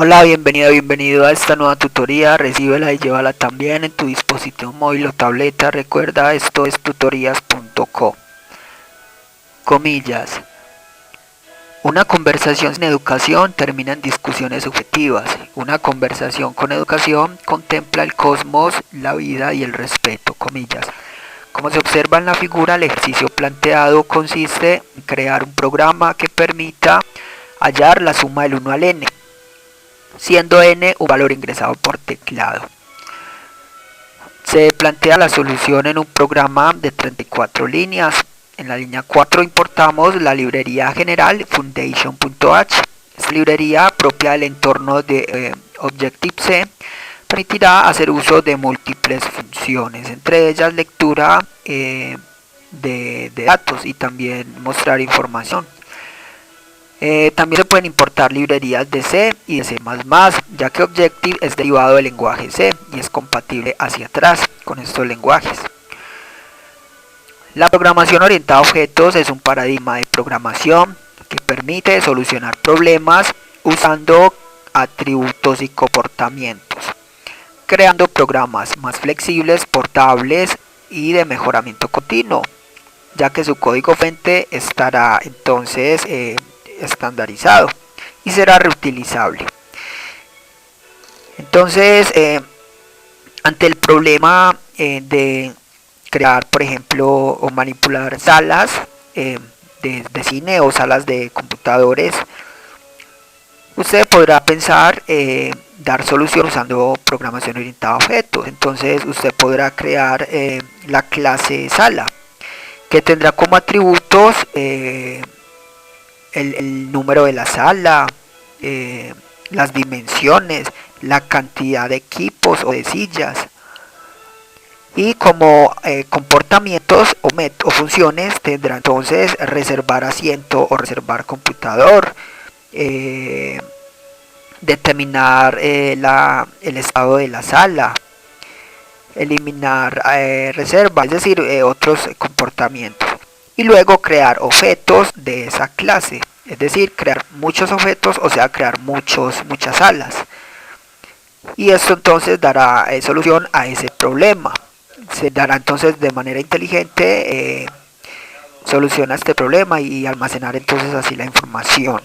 Hola, bienvenido a esta nueva tutoría. Recíbela y llévala también en tu dispositivo móvil o tableta. Recuerda, esto es tutorías.co. Comillas. Una conversación sin educación termina en discusiones subjetivas. Una conversación con educación contempla el cosmos, la vida y el respeto. Comillas. Como se observa en la figura, el ejercicio planteado consiste en crear un programa que permita hallar la suma del 1 al n, siendo n un valor ingresado por teclado. Se plantea la solución en un programa de 34 líneas. En la línea 4 importamos la librería general foundation.h. Esta librería, propia del entorno de Objective-C, permitirá hacer uso de múltiples funciones, entre ellas lectura de datos y también mostrar información. También se pueden importar librerías de C y de C++, ya que Objective es derivado del lenguaje C y es compatible hacia atrás con estos lenguajes. La programación orientada a objetos es un paradigma de programación que permite solucionar problemas usando atributos y comportamientos, creando programas más flexibles, portables y de mejoramiento continuo, ya que su código fuente estará entonces estandarizado y será reutilizable. Entonces, ante el problema de crear, por ejemplo, o manipular salas de cine o salas de computadores, usted podrá pensar dar solución usando programación orientada a objetos. Entonces usted podrá crear la clase sala, que tendrá como atributos el número de la sala, las dimensiones, la cantidad de equipos o de sillas, y como comportamientos o funciones tendrá entonces reservar asiento o reservar computador, determinar el estado de la sala, eliminar reserva, es decir, otros comportamientos. Y luego crear objetos de esa clase, es decir, crear muchos objetos, o sea, crear muchas salas. Y esto entonces dará solución a ese problema. Se dará entonces de manera inteligente solución a este problema y almacenar entonces así la información.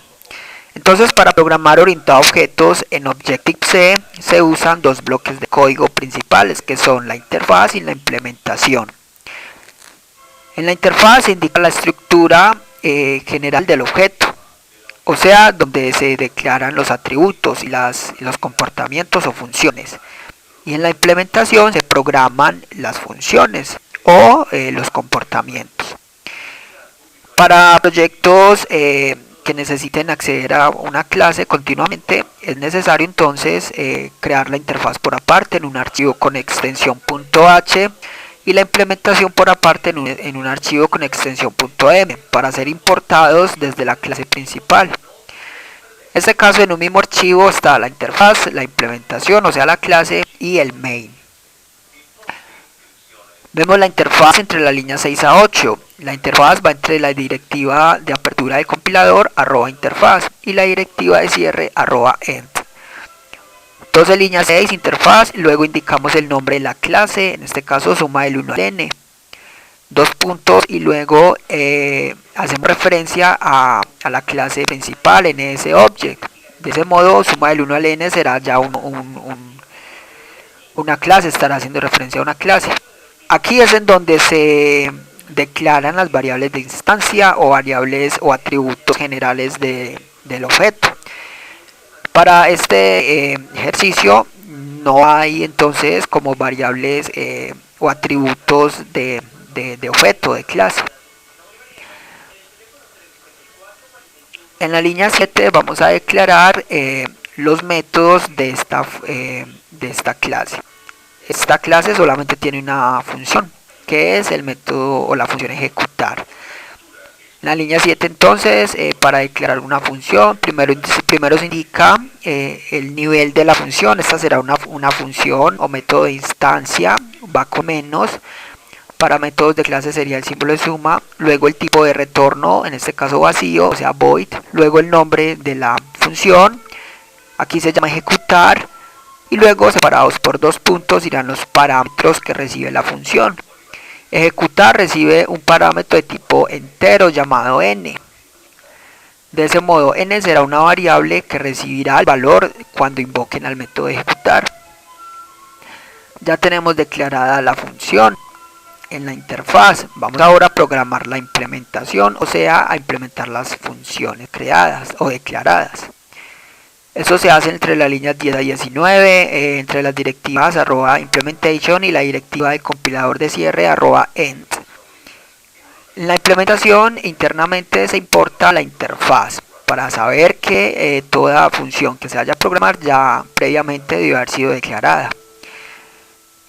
Entonces, para programar orientado a objetos en Objective-C se usan dos bloques de código principales, que son la interfaz y la implementación. En la interfaz se indica la estructura general del objeto, o sea, donde se declaran los atributos y los comportamientos o funciones. Y en la implementación se programan las funciones o los comportamientos. Para proyectos que necesiten acceder a una clase continuamente, es necesario entonces crear la interfaz por aparte en un archivo con extensión .h y la implementación por aparte en un archivo con extensión .m para ser importados desde la clase principal. En este caso, en un mismo archivo está la interfaz, la implementación, o sea la clase, y el main. Vemos la interfaz entre la línea 6 a 8. La interfaz va entre la directiva de apertura del compilador @interfaz y la directiva de cierre @end. Entonces, línea 6, interfaz, luego indicamos el nombre de la clase, en este caso suma del 1 al n, dos puntos, y luego hacemos referencia a la clase principal en ese object. De ese modo, suma del 1 al n será ya una clase, estará haciendo referencia a una clase. Aquí es en donde se declaran las variables de instancia o variables o atributos generales del objeto. Para este ejercicio no hay entonces como variables o atributos de objeto, de clase. En la línea 7 vamos a declarar los métodos de esta clase. Esta clase solamente tiene una función, que es el método o la función ejecutar. En la línea 7 entonces, para declarar una función, primero se indica el nivel de la función. Esta será una función o método de instancia, va con menos. Para métodos de clase sería el símbolo de suma, luego el tipo de retorno, en este caso vacío, o sea void, luego el nombre de la función, Aquí se llama ejecutar y luego separados por dos puntos irán los parámetros que recibe la función. Ejecutar recibe un parámetro de tipo entero llamado n. De ese modo n será una variable que recibirá el valor cuando invoquen al método ejecutar. Ya tenemos declarada la función en la interfaz. Vamos ahora a programar la implementación, o sea, a implementar las funciones creadas o declaradas. Eso se hace entre las líneas 10 a 19, entre las directivas @implementation y la directiva del compilador de cierre @end. En la implementación internamente se importa la interfaz para saber que toda función que se vaya a programar ya previamente debe haber sido declarada.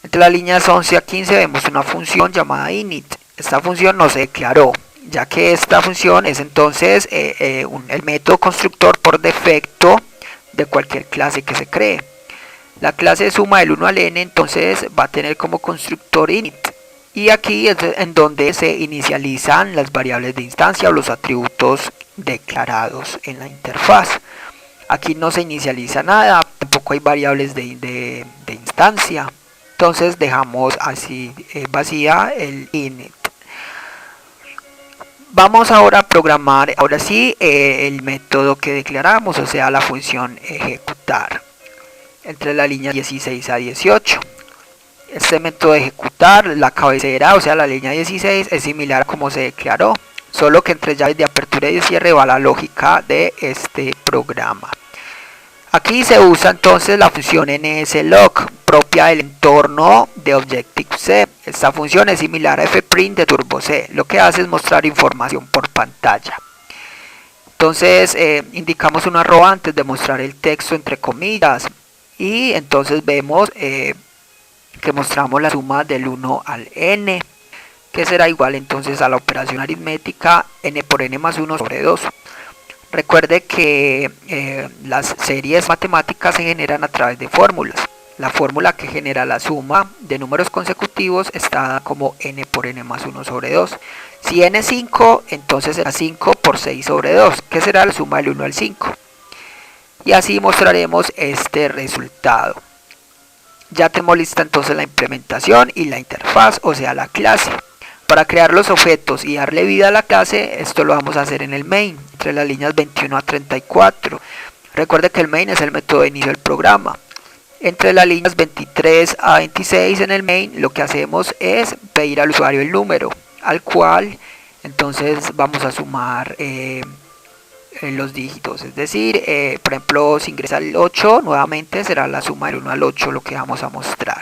Entre las líneas 11 a 15 vemos una función llamada init. Esta función no se declaró, ya que esta función es entonces el método constructor por defecto de cualquier clase que se cree. La clase suma del 1 al n entonces va a tener como constructor init. Y aquí es en donde se inicializan las variables de instancia o los atributos declarados en la interfaz. Aquí no se inicializa nada, tampoco hay variables de instancia. Entonces dejamos así vacía el init. Vamos ahora a programar, ahora sí, el método que declaramos, o sea, la función ejecutar. Entre la línea 16 a 18. Este método de ejecutar, la cabecera, o sea, la línea 16, es similar a como se declaró, solo que entre llaves de apertura y de cierre va la lógica de este programa. Aquí se usa entonces la función nslog, propia del entorno de Objective-C. Esta función es similar a fprint de Turbo-C, lo que hace es mostrar información por pantalla. Entonces indicamos una arroba antes de mostrar el texto entre comillas y entonces vemos que mostramos la suma del 1 al n, que será igual entonces a la operación aritmética n por n más 1 sobre 2. Recuerde que las series matemáticas se generan a través de fórmulas. La fórmula que genera la suma de números consecutivos está dada como n por n más 1 sobre 2. Si n es 5, entonces será 5 por 6 sobre 2, que será la suma del 1 al 5. Y así mostraremos este resultado. Ya tenemos lista entonces la implementación y la interfaz, o sea la clase. Para crear los objetos y darle vida a la clase, esto lo vamos a hacer en el main, entre las líneas 21 a 34. Recuerde que el main es el método de inicio del programa. Entre las líneas 23 a 26 en el main, lo que hacemos es pedir al usuario el número, al cual entonces vamos a sumar los dígitos. Es decir, por ejemplo, si ingresa el 8, nuevamente será la suma del 1 al 8 lo que vamos a mostrar.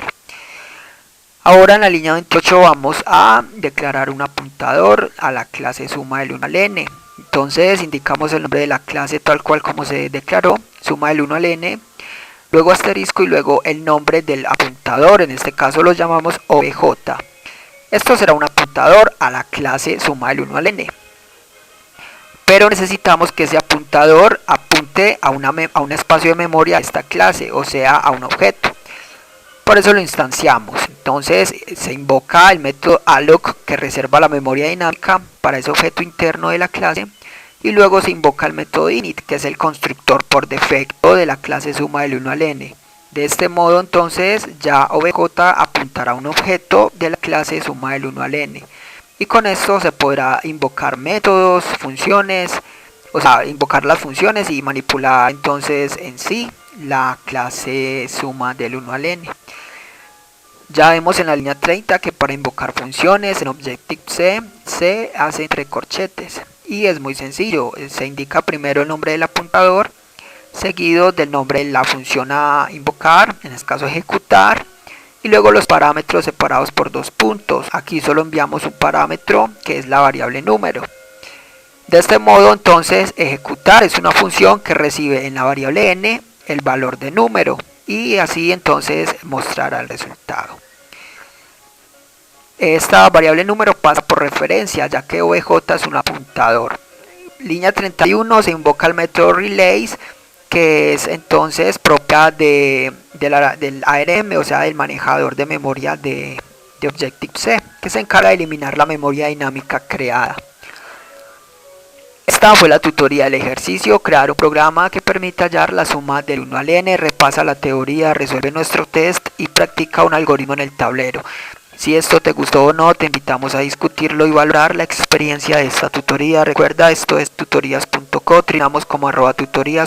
Ahora en la línea 28 vamos a declarar un apuntador a la clase suma del 1 al n. Entonces indicamos el nombre de la clase tal cual como se declaró, suma del 1 al n, luego asterisco y luego el nombre del apuntador, en este caso lo llamamos obj. Esto será un apuntador a la clase suma del 1 al n. Pero necesitamos que ese apuntador apunte a un espacio de memoria de esta clase, o sea, a un objeto. Por eso lo instanciamos. Entonces se invoca el método alloc que reserva la memoria dinámica para ese objeto interno de la clase y luego se invoca el método init, que es el constructor por defecto de la clase suma del 1 al n. De este modo entonces ya obj apuntará a un objeto de la clase suma del 1 al n. Y con esto se podrá invocar métodos, funciones, o sea, invocar las funciones y manipular entonces en sí la clase suma del 1 al n. Ya vemos en la línea 30 que para invocar funciones en Objective-C se hace entre corchetes y es muy sencillo. Se indica primero el nombre del apuntador, seguido del nombre de la función a invocar, en este caso ejecutar, y luego los parámetros separados por dos puntos. Aquí solo enviamos un parámetro que es la variable número. De este modo entonces ejecutar es una función que recibe en la variable n el valor de número y así entonces mostrará el resultado. Esta variable número pasa por referencia ya que obj es un apuntador. Línea 31 se invoca el método relays, que es entonces propia del ARM, o sea del manejador de memoria de Objective-C, que se encarga de eliminar la memoria dinámica creada. Esta fue la tutoría del ejercicio, crear un programa que permita hallar la suma del 1 al n, repasa la teoría, resuelve nuestro test y practica un algoritmo en el tablero. Si esto te gustó o no, te invitamos a discutirlo y valorar la experiencia de esta tutoría. Recuerda, esto es tutorías.co, terminamos como @tutorías.